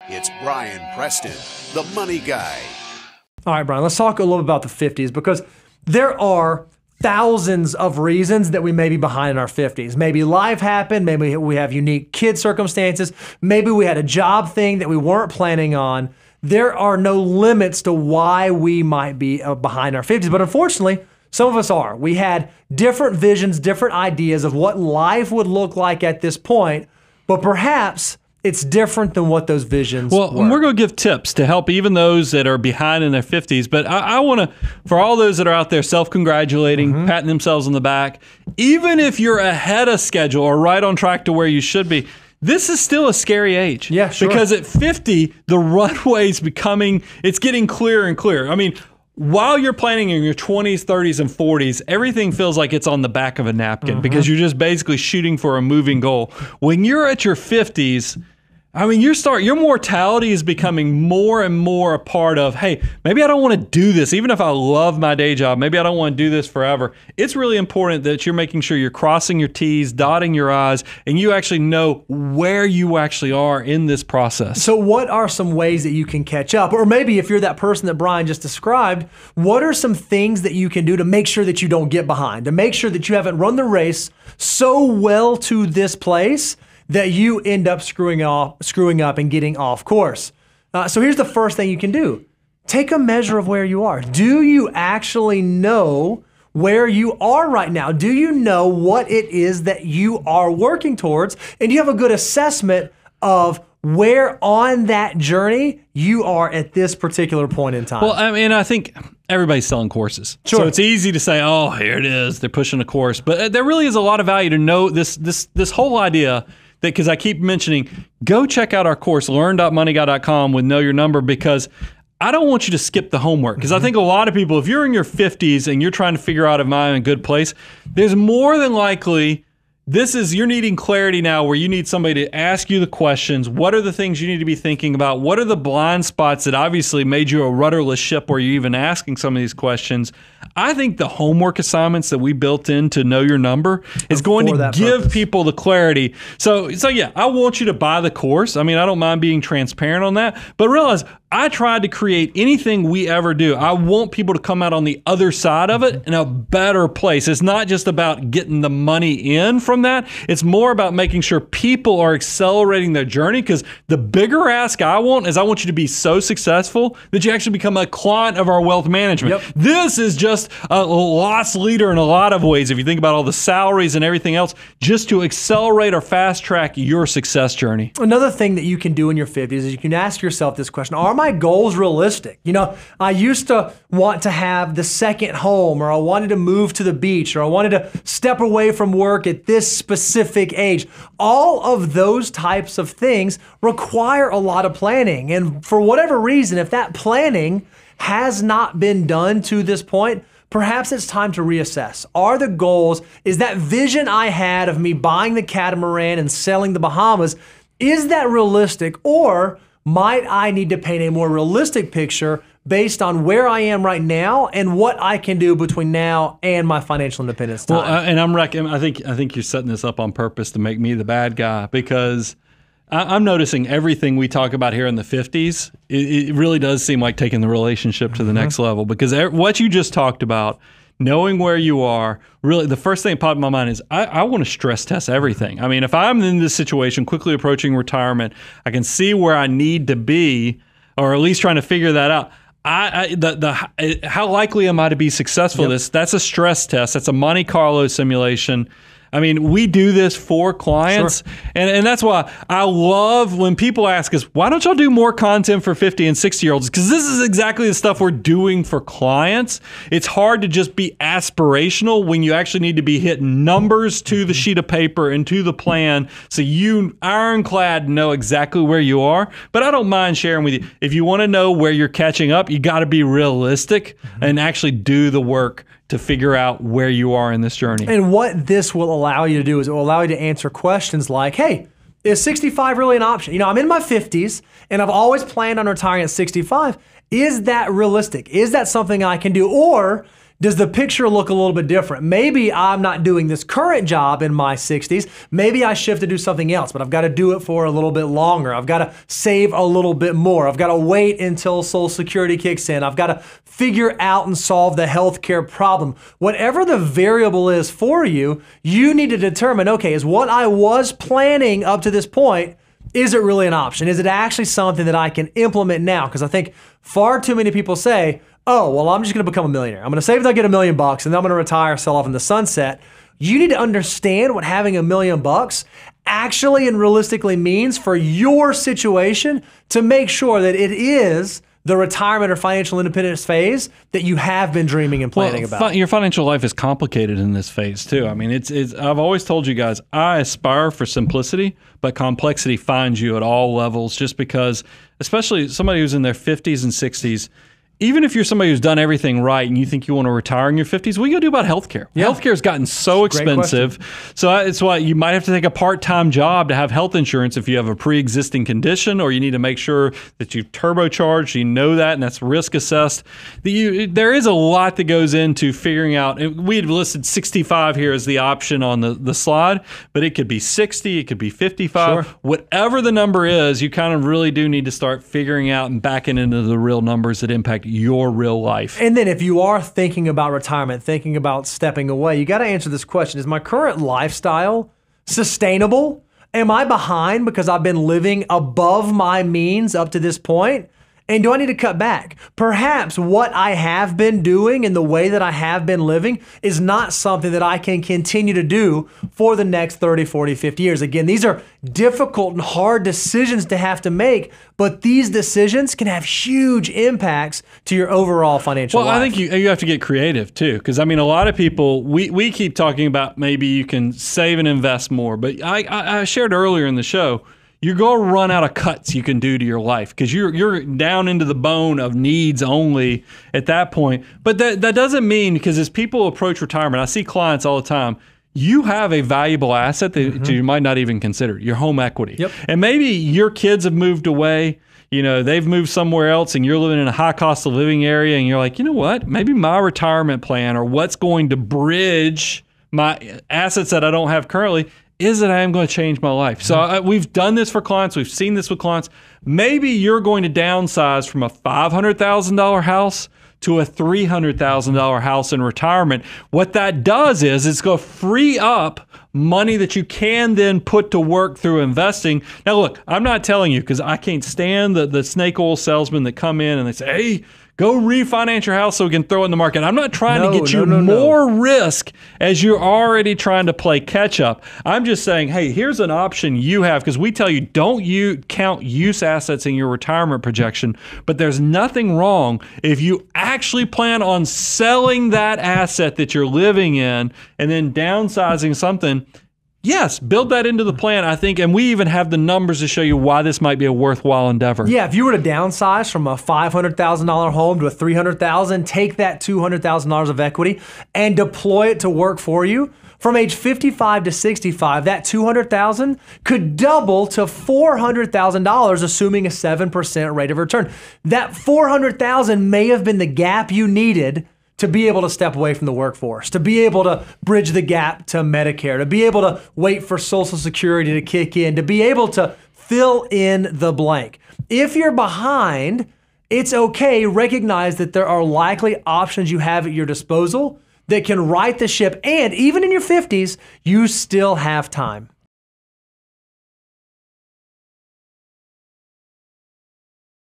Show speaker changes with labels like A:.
A: It's Brian Preston, the money guy.
B: All right, Brian, let's talk a little bit about the 50s, because there are thousands of reasons that we may be behind in our 50s. Maybe life happened, maybe we have unique kid circumstances, maybe we had a job thing that we weren't planning on. There are no limits to why we might be behind our 50s, but unfortunately, some of us are. We had different visions, different ideas of what life would look like at this point, but perhaps it's different than what those visions were.
C: Well, we're going to give tips to help even those that are behind in their 50s. But I want to, for all those that are out there self-congratulating, patting themselves on the back, even if you're ahead of schedule or right on track to where you should be, this is still a scary age.
B: Yeah, sure.
C: Because at 50, the runway is it's getting clearer and clearer. I mean, while you're planning in your 20s, 30s, and 40s, everything feels like it's on the back of a napkin because you're just basically shooting for a moving goal. When you're at your 50s, I mean, your mortality is becoming more and more a part of, hey, maybe I don't want to do this. Even if I love my day job, maybe I don't want to do this forever. It's really important that you're making sure you're crossing your T's, dotting your I's, and you actually know where you actually are in this process.
B: So what are some ways that you can catch up? Or maybe if you're that person that Brian just described, what are some things that you can do to make sure that you don't get behind, to make sure that you haven't run the race so well to this place that you end up screwing up and getting off course? So here's the first thing you can do. Take a measure of where you are. Do you actually know where you are right now? Do you know what it is that you are working towards? And do you have a good assessment of where on that journey you are at this particular point in time?
C: Well, I mean, I think everybody's selling courses.
B: Sure.
C: So it's easy to say, oh, here it is, they're pushing a course. But there really is a lot of value to know this whole idea that, because I keep mentioning, go check out our course, learn.moneyguy.com with Know Your Number, because I don't want you to skip the homework. Because I think a lot of people, if you're in your 50s and you're trying to figure out, am I in a good place, there's more than likely you're needing clarity now where you need somebody to ask you the questions. What are the things you need to be thinking about? What are the blind spots that obviously made you a rudderless ship where you're even asking some of these questions? I think the homework assignments that we built in to Know Your Number is going to give people the clarity. So yeah, I want you to buy the course. I mean, I don't mind being transparent on that, but realize I tried to create anything we ever do. I want people to come out on the other side of it in a better place. It's not just about getting the money in from that. It's more about making sure people are accelerating their journey, because the bigger ask I want is I want you to be so successful that you actually become a client of our wealth management.
B: Yep.
C: This is just a loss leader in a lot of ways. If you think about all the salaries and everything else, just to accelerate or fast track your success journey.
B: Another thing that you can do in your 50s is you can ask yourself this question: are my goals realistic? You know, I used to want to have the second home, or I wanted to move to the beach, or I wanted to step away from work at this specific age. All of those types of things require a lot of planning. And for whatever reason, if that planning has not been done to this point, perhaps it's time to reassess. Are the goals, is that vision I had of me buying the catamaran and selling the Bahamas, is that realistic? Or might I need to paint a more realistic picture based on where I am right now and what I can do between now and my financial independence time?
C: Well, and I think you're setting this up on purpose to make me the bad guy, because I'm noticing everything we talk about here in the 50s, it really does seem like taking the relationship to the next level, because what you just talked about, knowing where you are, really the first thing that popped in my mind is I want to stress test everything. I mean, if I'm in this situation, quickly approaching retirement, I can see where I need to be, or at least trying to figure that out. How likely am I to be successful?
B: Yep.
C: That's a stress test. That's a Monte Carlo simulation. I mean, we do this for clients,
B: Sure.
C: and that's why I love when people ask us, why don't y'all do more content for 50 and 60-year-olds? Because this is exactly the stuff we're doing for clients. It's hard to just be aspirational when you actually need to be hitting numbers to the sheet of paper and to the plan, so you ironclad know exactly where you are. But I don't mind sharing with you, if you want to know where you're catching up, you got to be realistic and actually do the work to figure out where you are in this journey.
B: And what this will allow you to do is it will allow you to answer questions like, hey, is 65 really an option? You know, I'm in my 50s and I've always planned on retiring at 65. Is that realistic? Is that something I can do? Or does the picture look a little bit different? Maybe I'm not doing this current job in my 60s. Maybe I shift to do something else, but I've got to do it for a little bit longer. I've got to save a little bit more. I've got to wait until Social Security kicks in. I've got to figure out and solve the healthcare problem. Whatever the variable is for you, you need to determine, okay, is what I was planning up to this point, is it really an option? Is it actually something that I can implement now? Because I think far too many people say, oh, well, I'm just going to become a millionaire. I'm going to save until I get $1 million and then I'm going to retire, sell off in the sunset. You need to understand what having $1 million actually and realistically means for your situation to make sure that it is the retirement or financial independence phase that you have been dreaming and planning about.
C: Your financial life is complicated in this phase too. I mean, it's. I've always told you guys, I aspire for simplicity, but complexity finds you at all levels. Just because, especially somebody who's in their 50s and 60s. Even if you're somebody who's done everything right and you think you want to retire in your 50s, what are you going to do about healthcare? Yeah. Healthcare has gotten so expensive. So it's why you might have to take a part-time job to have health insurance if you have a pre-existing condition, or you need to make sure that you've turbocharged, you know that, and that's risk assessed. There is a lot that goes into figuring out. We had listed 65 here as the option on the slide, but it could be 60, it could be 55. Sure. Whatever the number is, you kind of really do need to start figuring out and backing into the real numbers that impact your real life.
B: And then if you are thinking about retirement, thinking about stepping away, you got to answer this question. Is my current lifestyle sustainable? Am I behind because I've been living above my means up to this point? And do I need to cut back? Perhaps what I have been doing and the way that I have been living is not something that I can continue to do for the next 30, 40, 50 years. Again, these are difficult and hard decisions to have to make, but these decisions can have huge impacts to your overall financial life.
C: Well, I think you have to get creative too, because I mean, a lot of people, we keep talking about maybe you can save and invest more, but I shared earlier in the show, you're going to run out of cuts you can do to your life because you're down into the bone of needs only at that point. But that doesn't mean, because as people approach retirement, I see clients all the time, you have a valuable asset that you might not even consider, your home equity.
B: Yep.
C: And maybe your kids have moved away, they've moved somewhere else and you're living in a high cost of living area and you're like, you know what, maybe my retirement plan or what's going to bridge my assets that I don't have currently is that I am going to change my life. So we've done this for clients. We've seen this with clients. Maybe you're going to downsize from a $500,000 house to a $300,000 house in retirement. What that does is it's going to free up money that you can then put to work through investing. Now, look, I'm not telling you, because I can't stand the snake oil salesmen that come in and they say, hey, go refinance your house so we can throw it in the market. I'm not trying to get you more risk as you're already trying to play catch up. I'm just saying, hey, here's an option you have, because we tell you don't count use assets in your retirement projection, but there's nothing wrong if you actually plan on selling that asset that you're living in and then downsizing something. Yes, build that into the plan, I think, and we even have the numbers to show you why this might be a worthwhile endeavor.
B: Yeah, if you were to downsize from a $500,000 home to a $300,000, take that $200,000 of equity and deploy it to work for you. From age 55 to 65, that $200,000 could double to $400,000, assuming a 7% rate of return. That $400,000 may have been the gap you needed to be able to step away from the workforce, to be able to bridge the gap to Medicare, to be able to wait for Social Security to kick in, to be able to fill in the blank. If you're behind, it's okay. Recognize that there are likely options you have at your disposal that can right the ship. And even in your 50s, you still have time.